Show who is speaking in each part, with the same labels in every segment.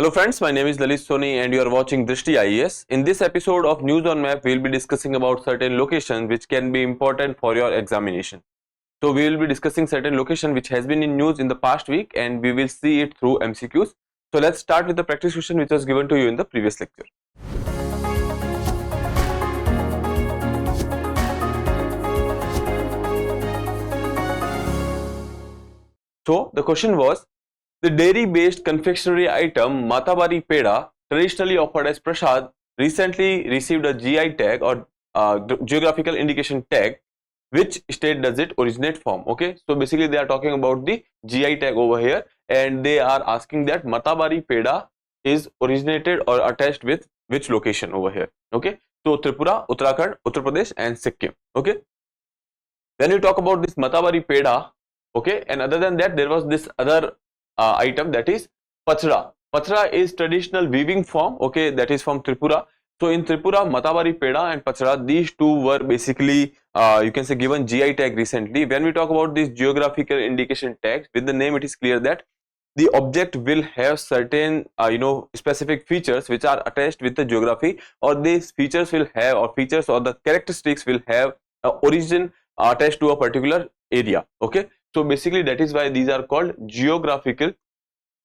Speaker 1: Hello friends, my name is Lalit Soni and you are watching Drishti IAS. In this episode of News on Map, we will be discussing about certain locations which can be important for your examination. So we will be discussing certain location which has been in news in the past week and we will see it through MCQs. So let's start with the practice question which was given to you in the previous lecture. So the question was, the dairy-based confectionery item Matabari Peda, traditionally offered as prasad, recently received a GI tag or geographical indication tag. Which state does it originate from? Okay, so basically they are talking about the GI tag over here and they are asking that Matabari Peda is originated or attached with which location over here. Okay, so Tripura, Uttarakhand, Uttar Pradesh and Sikkim. Okay, when you talk about this Matabari Peda, okay, and other than that there was this other item, that is Pachra. Pachra is traditional weaving form, okay, that is from Tripura. So in Tripura, Matabari Peda and Pachra, these two were basically you can say given GI tag recently. When we talk about this geographical indication tags, with the name it is clear that the object will have certain specific features which are attached with the geography, or these features will have, or features or the characteristics will have origin attached to a particular area. Okay, so basically that is why these are called geographical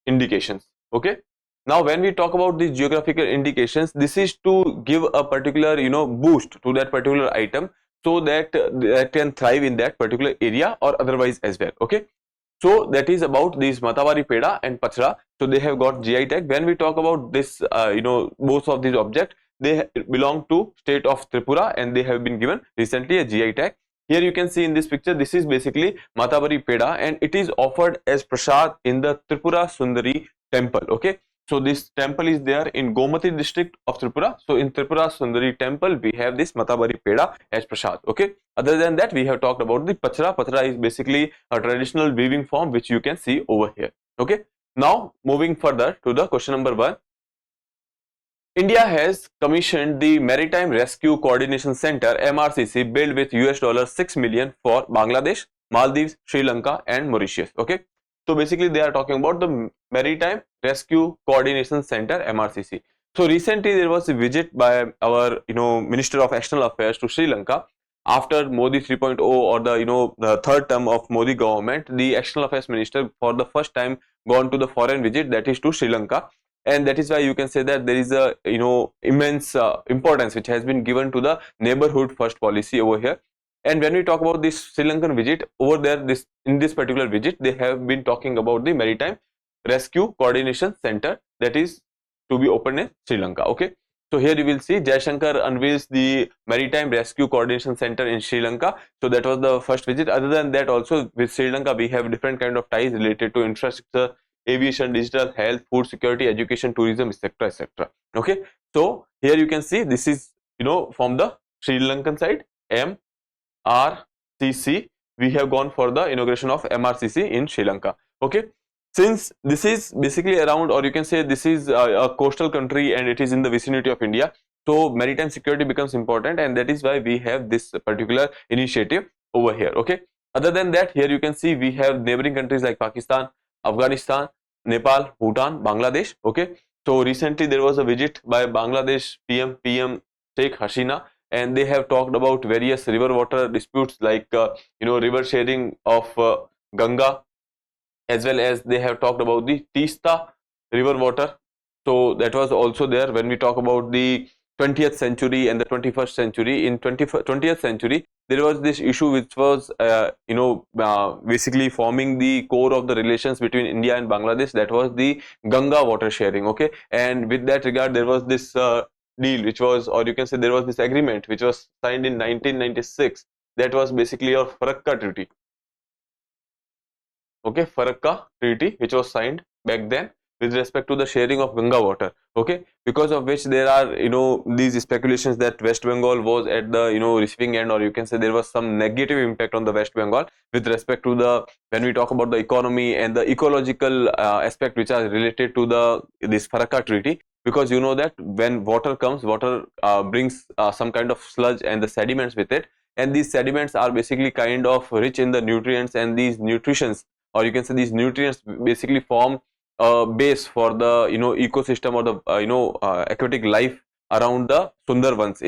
Speaker 1: indications. Okay, now when we talk about these geographical indications, this is to give a particular boost to that particular item so that that can thrive in that particular area or otherwise as well. Okay, so that is about these Matabari Peda and Pachra. So they have got GI tag. When we talk about this both of these objects, they belong to state of Tripura and they have been given recently a GI tag. Here you can see in this picture, this is basically Matabari Peda and it is offered as prasad in the Tripura Sundari temple. Okay, so this temple is there in Gomati district of Tripura. So in Tripura Sundari temple, we have this Matabari Peda as prasad. Okay, other than that, we have talked about the Pachra. Pachra is basically a traditional weaving form which you can see over here. Okay, now moving further to the question number 1. India has commissioned the Maritime Rescue Coordination Center MRCC built with $6 million for Bangladesh, Maldives, Sri Lanka and Mauritius. Okay, so basically they are talking about the Maritime Rescue Coordination Center MRCC. So recently there was a visit by our Minister of External Affairs to Sri Lanka after Modi 3.0 or the third term of Modi government. The External Affairs Minister for the first time gone to the foreign visit, that is to Sri Lanka. And that is why you can say that there is a immense importance which has been given to the neighborhood first policy over here. And when we talk about this Sri Lankan visit over there, in this particular visit, they have been talking about the Maritime Rescue Coordination Center that is to be opened in Sri Lanka. Okay, so here you will see Jaishankar unveils the Maritime Rescue Coordination Center in Sri Lanka. So that was the first visit. Other than that, also with Sri Lanka we have different kind of ties related to infrastructure, aviation, digital, health, food security, education, tourism, etc., etc. Okay, so here you can see this is from the Sri Lankan side, MRCC. We have gone for the inauguration of MRCC in Sri Lanka. Okay, since this is basically around, or you can say this is a coastal country and it is in the vicinity of India, so maritime security becomes important, and that is why we have this particular initiative over here. Okay, other than that, here you can see we have neighboring countries like Pakistan, Afghanistan, Nepal, Bhutan, Bangladesh. Okay, so recently there was a visit by Bangladesh PM Sheikh Hasina, and they have talked about various river water disputes like river sharing of Ganga, as well as they have talked about the Tista river water. So that was also there. When we talk about the 20th century and the 21st century, in 20th century there was this issue which was basically forming the core of the relations between India and Bangladesh, that was the Ganga water sharing. Okay, and with that regard there was this deal which was, or you can say there was this agreement which was signed in 1996, that was basically your Farakka Treaty. Okay, Farakka Treaty which was signed back then with respect to the sharing of Ganga water. Okay, because of which there are these speculations that West Bengal was at the receiving end, or you can say there was some negative impact on the West Bengal with respect to the, when we talk about the economy and the ecological aspect which are related to this Farakka Treaty, because you know that when water comes, water brings some kind of sludge and the sediments with it, and these sediments are basically kind of rich in the nutrients, and these nutrients, or you can say these nutrients basically form base for the ecosystem or the aquatic life around the Sundarbans.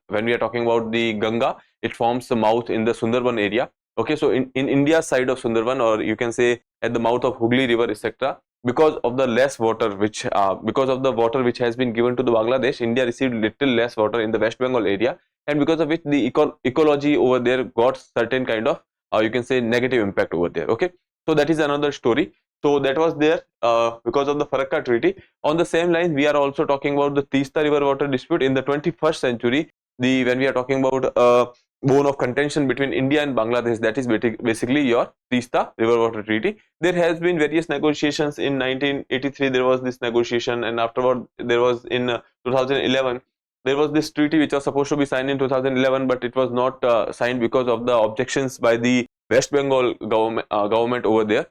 Speaker 1: When we are talking about the Ganga, it forms the mouth in the Sundarban area. Okay, so in India's side of Sundarban, or you can say at the mouth of Hooghly River, etc., because of the less water because of the water which has been given to the Bangladesh, India received little less water in the West Bengal area, and because of which the ecology over there got certain kind of you can say negative impact over there. Okay, so that is another story. So that was there because of the Farakka Treaty. On the same line, we are also talking about the Teesta River water dispute in the 21st century. When we are talking about bone of contention between India and Bangladesh, that is basically your Teesta River water treaty. There has been various negotiations. In 1983 there was this negotiation, and afterward there was in 2011 there was this treaty which was supposed to be signed in 2011, but it was not signed because of the objections by the West Bengal government over there,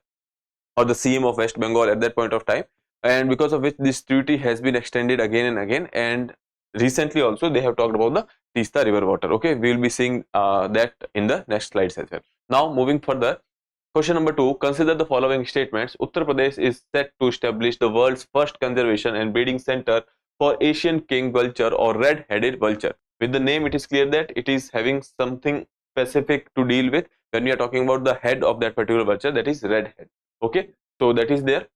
Speaker 1: or the CM of West Bengal at that point of time, and because of which this treaty has been extended again and again. And recently also they have talked about the Teesta River water. Okay, we will be seeing that in the next slides as well. Now moving further, question number 2, consider the following statements. Uttar Pradesh is set to establish the world's first conservation and breeding center for Asian king vulture or red-headed vulture. With the name, it is clear that it is having something specific to deal with when we are talking about the head of that particular vulture, that is red head. Okay, so that is there.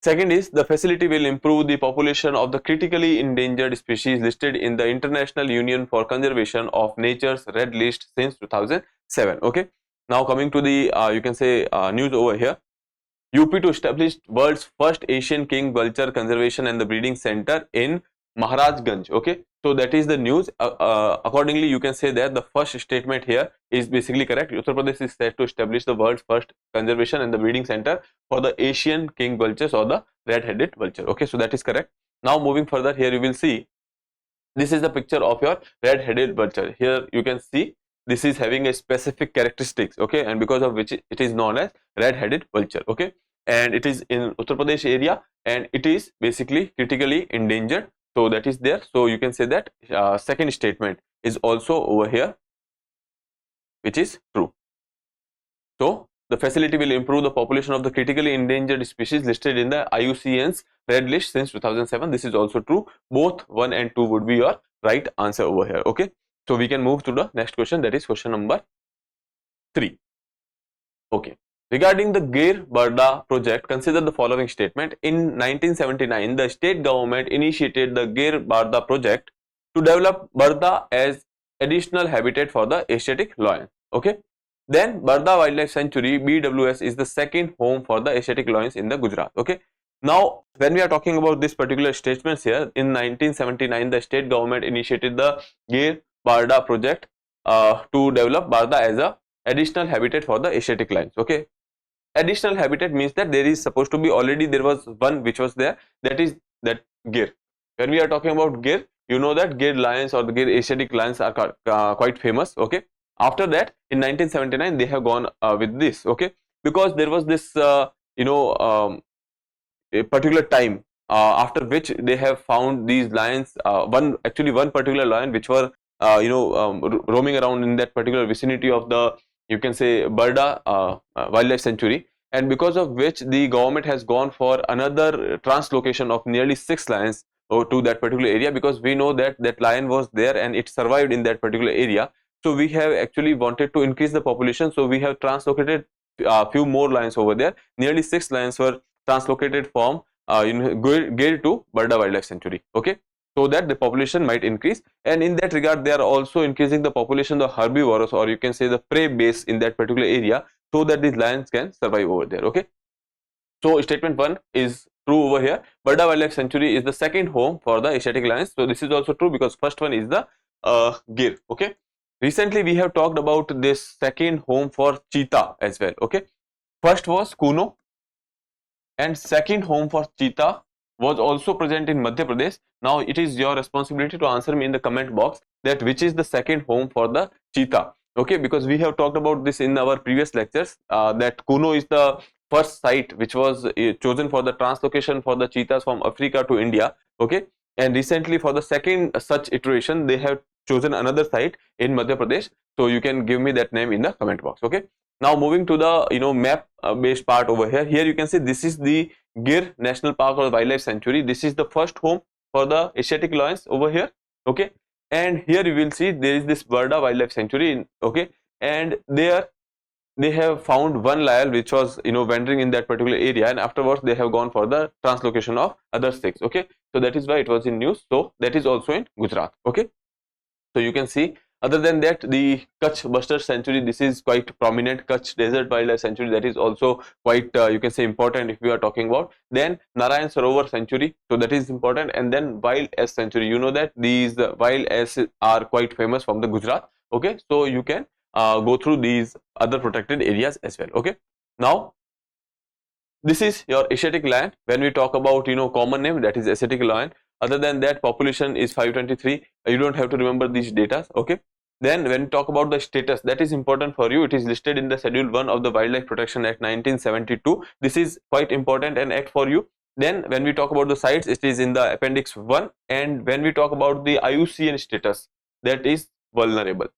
Speaker 1: Second is, the facility will improve the population of the critically endangered species listed in the International Union for Conservation of Nature's Red List since 2007. Okay, now coming to the you can say news over here. UP to establish world's first Asian king vulture conservation and the breeding center in Maharajganj. Okay, so that is the news. Accordingly, you can say that the first statement here is basically correct. Uttar Pradesh is set to establish the world's first conservation and the breeding center for the Asian king vultures or the red-headed vulture. Okay, so that is correct. Now moving further, here you will see this is the picture of your red-headed vulture. Here you can see this is having a specific characteristics. Okay, and because of which it is known as red-headed vulture. Okay, and it is in Uttar Pradesh area, and it is basically critically endangered. So that is there. So you can say that second statement is also over here, which is true. So the facility will improve the population of the critically endangered species listed in the IUCN's red list since 2007. This is also true. Both 1 and 2 would be your right answer over here. Okay, so we can move to the next question, that is question number 3. Okay, regarding the Gir-Barda project, consider the following statement. In 1979, the state government initiated the Gir-Barda project to develop Barda as additional habitat for the Asiatic lion. Okay, then Barda Wildlife Sanctuary BWS is the second home for the Asiatic lions in the Gujarat. Okay, now when we are talking about this particular statements here, in 1979 the state government initiated the Gir-Barda project to develop Barda as a additional habitat for the Asiatic lions. Okay, additional habitat means that there is supposed to be already there was one which was there, that is that Gir. When we are talking about Gir, you know that Gir lions or the Gir Asiatic lions are quite famous. Okay, after that in 1979 they have gone with this. Okay, because there was this a particular time after which they have found these lions, one particular lion which were roaming around in that particular vicinity of the, you can say, Barda Wildlife Sanctuary, and because of which the government has gone for another translocation of nearly 6 lions to that particular area, because we know that that lion was there and it survived in that particular area. So we have actually wanted to increase the population, so we have translocated a few more lions over there. Nearly 6 lions were translocated from Gir to Barda Wildlife Sanctuary. Okay, so that the population might increase, and in that regard they are also increasing the population of herbivores, or you can say the prey base in that particular area, so that these lions can survive over there. Okay, so statement 1 is true over here. Barda Wildlife Sanctuary is the second home for the Asiatic lions. So this is also true because first one is the Gir. Okay, recently we have talked about this second home for cheetah as well. Okay, first was Kuno, and second home for cheetah was also present in Madhya Pradesh. Now it is your responsibility to answer me in the comment box that which is the second home for the cheetah. Okay, because we have talked about this in our previous lectures, that Kuno is the first site which was chosen for the translocation for the cheetahs from Africa to India. Okay, and recently for the second such iteration they have chosen another site in Madhya Pradesh, so you can give me that name in the comment box. Okay, now moving to the map based part over here. Here you can see this is the Gir National Park or Wildlife Sanctuary. This is the first home for the Asiatic lions over here. Okay, and here you will see there is this Gir-Barda Wildlife Sanctuary. Okay, and there they have found one lion which was wandering in that particular area, and afterwards they have gone for the translocation of other 6. Okay, so that is why it was in news. So that is also in Gujarat. Okay, so you can see, other than that, the Kutch Buster Sanctuary, this is quite prominent. Kutch Desert Wildlife Sanctuary, that is also quite you can say important if we are talking about. Then Narayan Sarovar Sanctuary, so that is important. And then Wild S Sanctuary, you know that these Wild S are quite famous from the Gujarat. Okay, so you can go through these other protected areas as well. Okay, now this is your Asiatic lion. When we talk about common name, that is Asiatic lion. Other than that, population is 523. You don't have to remember these data. Okay, then when we talk about the status, that is important for you. It is listed in the Schedule 1 of the Wildlife Protection Act 1972. This is quite important an act for you. Then when we talk about the sites, it is in the Appendix 1. And when we talk about the IUCN status, that is vulnerable.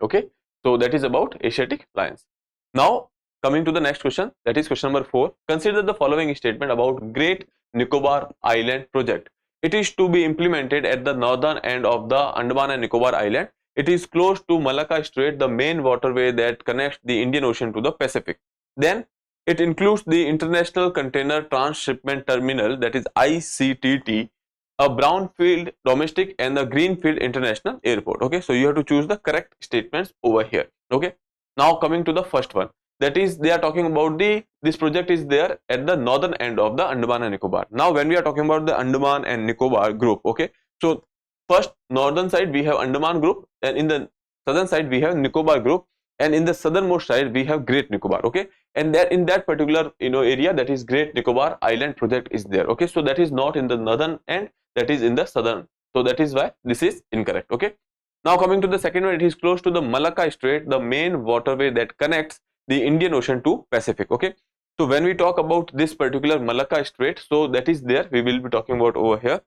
Speaker 1: Okay, so that is about Asiatic lions. Now coming to the next question, that is question number 4. Consider the following statement about Great Nicobar Island project. It is to be implemented at the northern end of the Andaman and Nicobar Island. It is close to Malacca Strait, the main waterway that connects the Indian Ocean to the Pacific. Then it includes the International Container Transshipment Terminal, that is ICTT, a brownfield domestic and a greenfield international airport. Okay, so you have to choose the correct statements over here. Okay, now coming to the first one, that is they are talking about this project is there at the northern end of the Andaman and Nicobar. Now when we are talking about the Andaman and Nicobar group, okay, so first northern side we have Andaman group, and in the southern side we have Nicobar group, and in the southernmost side we have Great Nicobar. Okay, and that in that particular area, that is Great Nicobar Island project is there. Okay, so that is not in the northern end, that is in the southern, so that is why this is incorrect. Okay, now coming to the second one, it is close to the Malacca Strait, the main waterway that connects the Indian Ocean to Pacific. Okay, so when we talk about this particular Malacca Strait, so that is there, we will be talking about over here.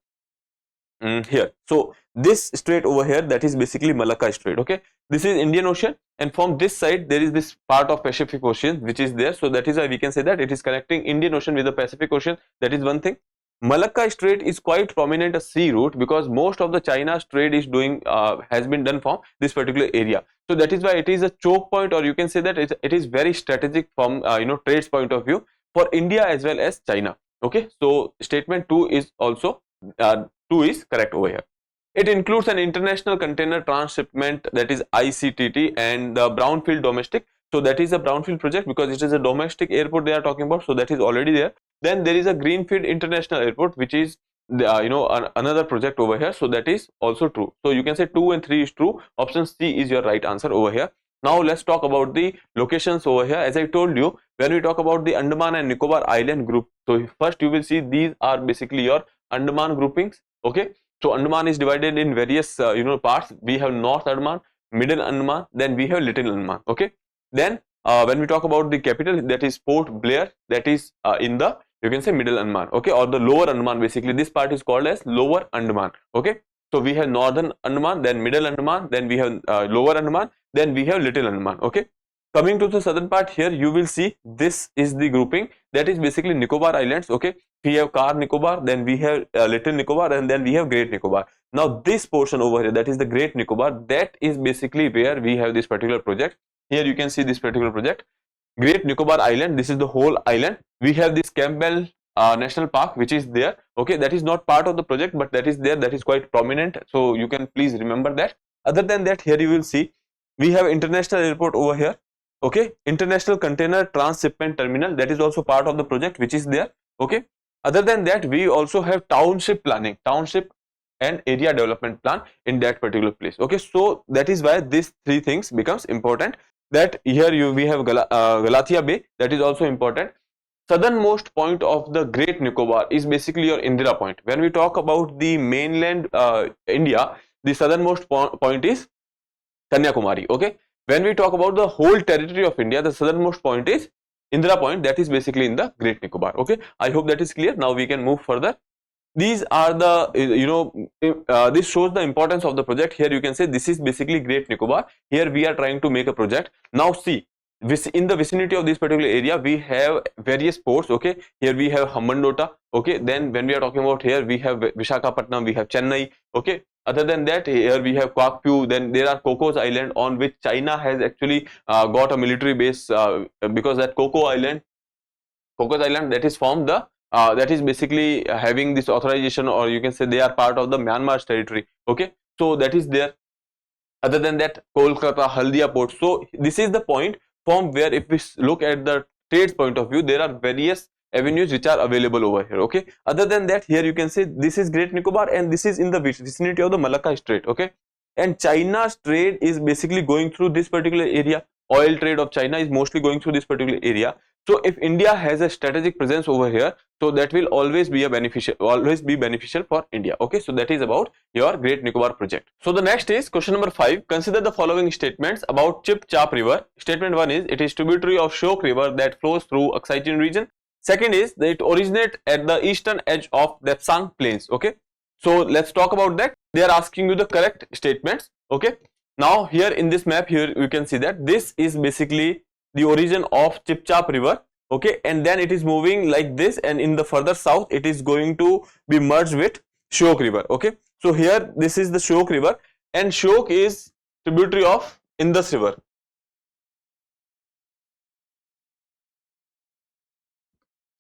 Speaker 1: Here, so this strait over here, that is basically Malacca Strait. Okay, this is Indian Ocean, and from this side there is this part of Pacific Ocean which is there, so that is why we can say that it is connecting Indian Ocean with the Pacific Ocean. That is one thing. Malacca Strait is quite prominent a sea route because most of the China's trade is doing has been done from this particular area. So that is why it is a choke point, or you can say that it is very strategic from trades point of view for India as well as China. Okay, so statement 2 is also 2 is correct over here. It includes an international container transshipment, that is ICTT, and the brownfield domestic. So that is a brownfield project because it is a domestic airport they are talking about, so that is already there. Then there is a greenfield international airport which is another project over here, so that is also true. So you can say 2 and 3 is true. Option C is your right answer over here. Now let's talk about the locations over here. As I told you, when we talk about the Andaman and Nicobar Island group, so first you will see these are basically your Andaman groupings. Okay, so Andaman is divided in various parts. We have North Andaman, Middle Andaman, then we have Little Andaman. Okay, then when we talk about the capital, that is Port Blair, that is in the, you can say, Middle Andaman. Okay, or the Lower Andaman. Basically this part is called as Lower Andaman. Okay, so we have Northern Andaman, then Middle Andaman, then we have Lower Andaman, then we have Little Andaman. Okay, coming to the southern part, here you will see this is the grouping, that is basically Nicobar Islands. Okay, we have Car Nicobar, then we have Little Nicobar, and then we have Great Nicobar. Now this portion over here, that is the Great Nicobar, that is basically where we have this particular project. Here you can see this particular project, Great Nicobar Island. This is the whole island. We have this Campbell National Park which is there. Okay, that is not part of the project, but that is there, that is quite prominent, so you can please remember that. Other than that, here you will see we have international airport over here. Okay, International Container Transshipment Terminal, that is also part of the project which is there. Okay, other than that, we also have township planning, township and area development plan in that particular place. Okay, so that is why these 3 things becomes important. That here we have Galathea Bay, that is also important. Southernmost point of the Great Nicobar is basically your Indira Point. When we talk about the mainland India, the southernmost point is Kanyakumari. Okay, when we talk about the whole territory of India, the southernmost point is Indira Point, that is basically in the Great Nicobar. Okay, I hope that is clear. Now we can move further. these are the this shows the importance of the project. Here you can say this is basically Great Nicobar. Here we are trying to make a project. Now see, in the vicinity of this particular area we have various ports. Okay, here we have Hambantota. Okay, then when we are talking about here we have Visakhapatnam, we have Chennai. Okay, other than that here we have Kwakpu. Then there are Cocos Island, on which China has actually got a military base, because that Cocos Island, that is from the that is basically having this authorization, or you can say they are part of the Myanmar's territory. Okay, so that is there. Other than that, Kolkata, Haldia port. So this is the point from where, if we look at the trade's point of view, there are various avenues which are available over here. Okay, other than that, here you can say this is Great Nicobar, and this is in the vicinity of the Malacca Strait. Okay, and China's trade is basically going through this particular area. Oil trade of China is mostly going through this particular area. So if India has a strategic presence over here, so that will always be beneficial for India. Okay, so that is about your Great Nicobar project. So the next is question number 5. Consider the following statements about Chip Chap River. Statement 1 is it is tributary of Shyok River that flows through Oxygen region. Second is that it originates at the eastern edge of Depsang Plains. Okay, so let's talk about that. They are asking you the correct statements. Okay, now here in this map, here you can see that this is basically the origin of Chip Chap River. Okay, and then it is moving like this, and in the further south it is going to be merged with Shyok River. Okay, so here this is the Shyok River, and Shyok is tributary of Indus River.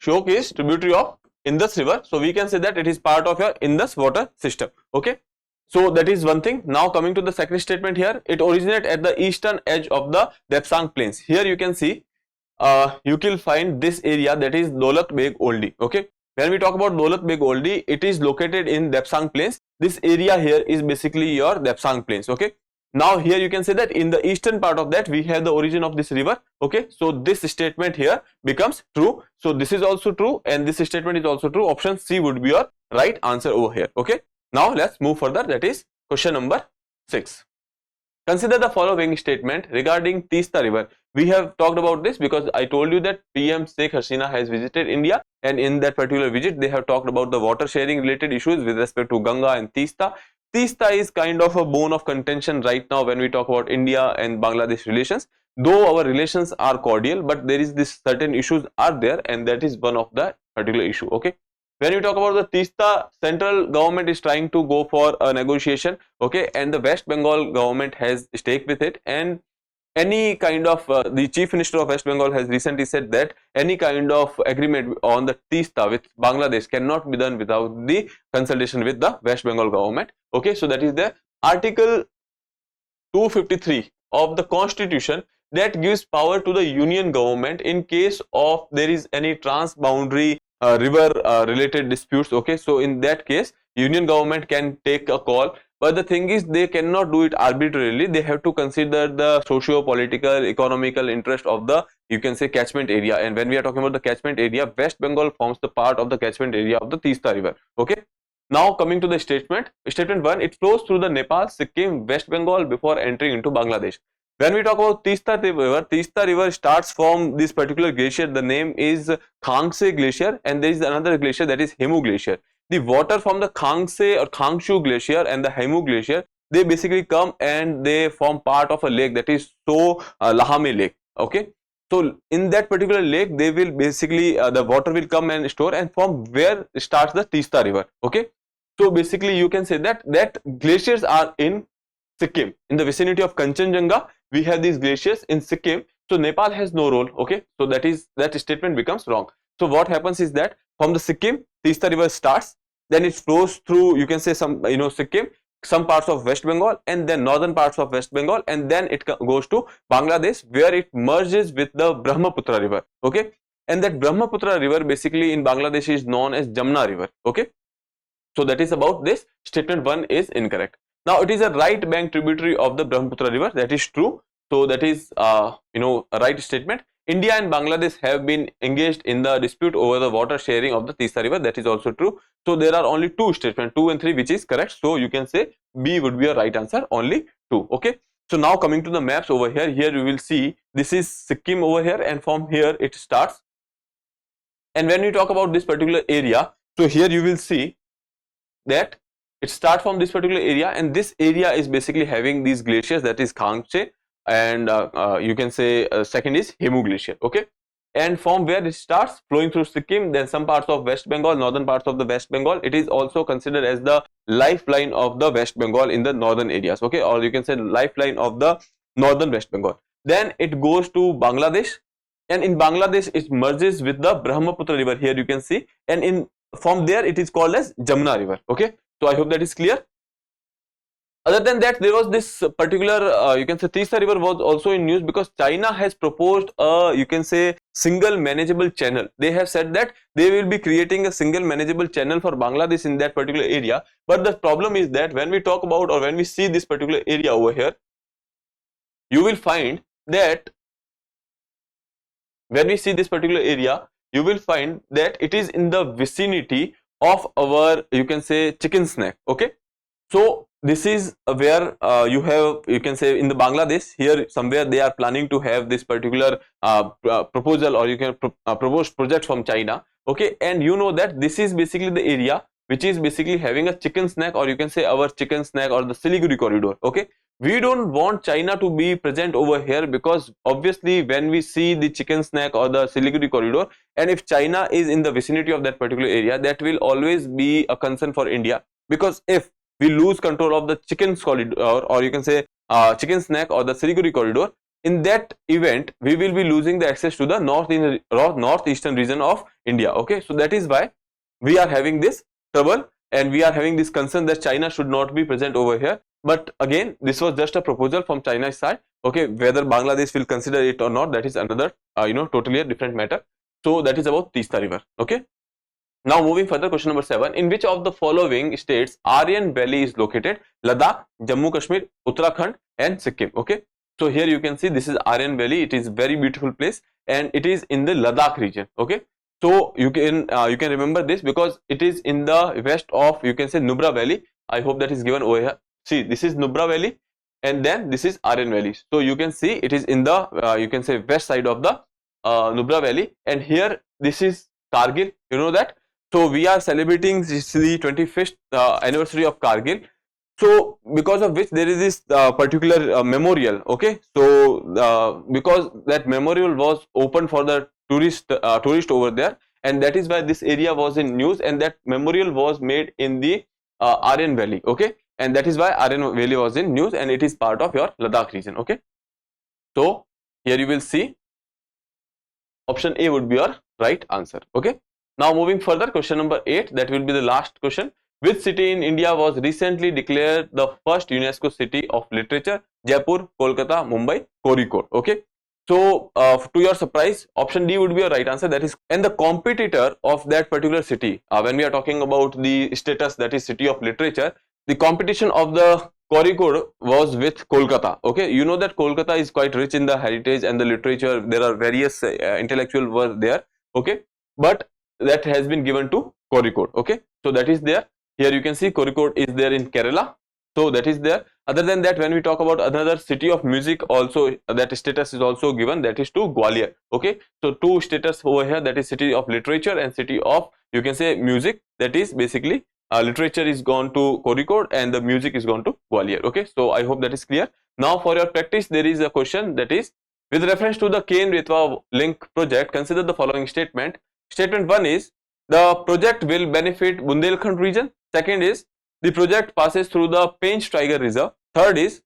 Speaker 1: Shyok is tributary of Indus River, so we can say that it is part of your Indus water system. Okay, so that is one thing. Now coming to the second statement here, it originates at the eastern edge of the Depsang Plains. Here you can see you will find this area, that is Daulat Beg Oldi. Okay, when we talk about Daulat Beg Oldi, it is located in Depsang Plains. This area here is basically your Depsang Plains. Okay, now here you can say that in the eastern part of that we have the origin of this river. Okay, so this statement here becomes true. So this is also true, and this statement is also true. Option C would be your right answer over here. Okay, now let's move further. That is question number 6. Consider the following statement regarding Teesta River. We have talked about this because I told you that PM Sheikh Hasina has visited India, and in that particular visit they have talked about the water sharing related issues with respect to Ganga and Teesta. Teesta is kind of a bone of contention right now when we talk about India and Bangladesh relations. Though our relations are cordial, but there is this certain issues are there, and that is one of the particular issue. Okay, when you talk about the Teesta, central government is trying to go for a negotiation. Okay, and the West Bengal government has stake with it, and any kind of the Chief Minister of West Bengal has recently said that any kind of agreement on the Teesta with Bangladesh cannot be done without the consultation with the West Bengal government. Okay, so that is the Article 253 of the Constitution that gives power to the Union government in case of there is any trans-boundary river related disputes. Okay, so in that case Union government can take a call, but the thing is they cannot do it arbitrarily. They have to consider the socio-political, economical interest of the, you can say, catchment area. And when we are talking about the catchment area, West Bengal forms the part of the catchment area of the Teesta River. Okay, now coming to the statement 1, it flows through the Nepal, Sikkim, West Bengal before entering into Bangladesh. When we talk about Teesta River starts from this particular glacier. The name is Khangse Glacier, and there is another glacier, that is Hemu Glacier. The water from the Khangse or Khangshu Glacier and the Hemu Glacier, they basically come and they form part of a lake, that is Lahame Lake. Okay, so in that particular lake they will basically the water will come and store, and from where starts the Teesta River. Okay, so basically you can say that glaciers are in Sikkim, in the vicinity of Kanchenjunga. We have these glaciers in Sikkim, so Nepal has no role. Okay, so that statement becomes wrong. So what happens is that from the Sikkim, Teesta River starts, then it flows through, you can say, some Sikkim, some parts of West Bengal, and then northern parts of West Bengal, and then it goes to Bangladesh, where it merges with the Brahmaputra River. Okay, and that Brahmaputra River basically in Bangladesh is known as Jamna River. Okay, so that is about this. Statement 1 is incorrect. Now it is a right bank tributary of the Brahmaputra River. That is true. So that is a right statement. India and Bangladesh have been engaged in the dispute over the water sharing of the Teesta River. That is also true. So there are only 2 statements, 2 and 3, which is correct. So you can say B would be a right answer, only 2. Okay. So now coming to the maps over here, you will see this is Sikkim over here, and from here it starts. And when we talk about this particular area, so here you will see that it starts from this particular area, and this area is basically having these glaciers, that is Khangche, and you can say second is Hemu glacier. Okay, and from where it starts flowing through Sikkim, then some parts of West Bengal, northern parts of the West Bengal. It is also considered as the lifeline of the West Bengal in the northern areas. Okay, or you can say lifeline of the northern West Bengal. Then it goes to Bangladesh, and in Bangladesh it merges with the Brahmaputra river. Here you can see, and in from there it is called as Jamuna river. Okay, so I hope that is clear. Other than that, there was this particular you can say Tisa river was also in news because China has proposed a, you can say, single manageable channel. They have said that they will be creating a single manageable channel for Bangladesh in that particular area. But the problem is that when we talk about, or when we see this particular area over here, you will find that when we see this particular area, you will find that it is in the vicinity of our, you can say, chicken snack. Okay, so this is where you have, you can say, in the Bangladesh, here somewhere they are planning to have this particular proposal, or you can proposed project from China. Okay, and you know that this is basically the area which is basically having a chicken snack, or you can say our chicken snack, or the Siliguri corridor. Okay, we don't want China to be present over here, because obviously when we see the chicken snack or the Siliguri corridor, and if China is in the vicinity of that particular area, that will always be a concern for India, because if we lose control of the chicken corridor, or you can say chicken snack or the Siliguri corridor, in that event we will be losing the access to the northeastern region of India. Okay, so that is why we are having this trouble, and we are having this concern that China should not be present over here. But again, this was just a proposal from China's side. Okay, whether Bangladesh will consider it or not, that is another totally a different matter. So that is about Tista river. Okay, now moving further, question number 7. In which of the following states Aryan Valley is located? Ladakh, Jammu Kashmir, Uttarakhand and Sikkim. Okay, so here you can see this is Aryan Valley. It is very beautiful place, and it is in the Ladakh region. Okay, so you can remember this because it is in the west of, you can say, Nubra Valley. I hope that is given over here. See, this is Nubra Valley, and then this is Aryan Valley. So you can see it is in the you can say west side of the Nubra Valley, and here this is Kargil. You know that. So we are celebrating the 25th anniversary of Kargil. So because of which there is this particular memorial. Okay, so because that memorial was open for the tourist over there, and that is why this area was in news, and that memorial was made in the Aryan Valley. Okay, and that is why Aryan Valley was in news, and it is part of your Ladakh region. Okay, so here you will see option A would be your right answer. Okay, now moving further, question number 8, that will be the last question. Which city in India was recently declared the first UNESCO city of literature? Jaipur, Kolkata, Mumbai, Kozhikode. Okay, so to your surprise, option D would be your right answer. That is, and the competitor of that particular city, when we are talking about the status, that is city of literature, the competition of the Kozhikode was with Kolkata. Okay, you know that Kolkata is quite rich in the heritage and the literature. There are various intellectual work there. Okay, but that has been given to Kozhikode. Okay, so that is there. Here you can see Kozhikode is there in Kerala. So that is there. Other than that, when we talk about another city of music, also that status is also given, that is to Gwalior. Okay, so two status over here, that is city of literature and city of, you can say, music. That is basically literature is gone to Kozhikode and the music is gone to Gwalior. Okay, so I hope that is clear. Now for your practice, there is a question, that is, with reference to the Ken-Betwa link project, consider the following statement. Statement 1 is, the project will benefit Bundelkhand region. Second is, the project passes through the Pench Tiger Reserve. Third is,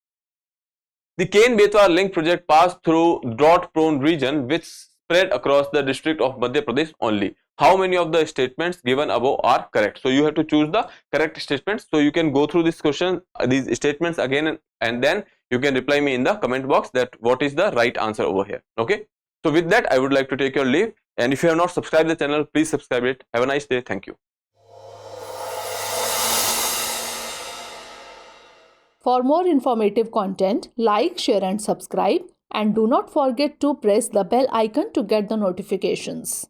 Speaker 1: the Ken-Betwa link project passed through drought-prone region which spread across the district of Madhya Pradesh only. How many of the statements given above are correct? So you have to choose the correct statements. So you can go through this question, these statements again, and then you can reply me in the comment box that what is the right answer over here. Okay. So with that, I would like to take your leave. And if you have not subscribed the channel, please subscribe it. Have a nice day. Thank you.
Speaker 2: For more informative content, like, share and subscribe, and do not forget to press the bell icon to get the notifications.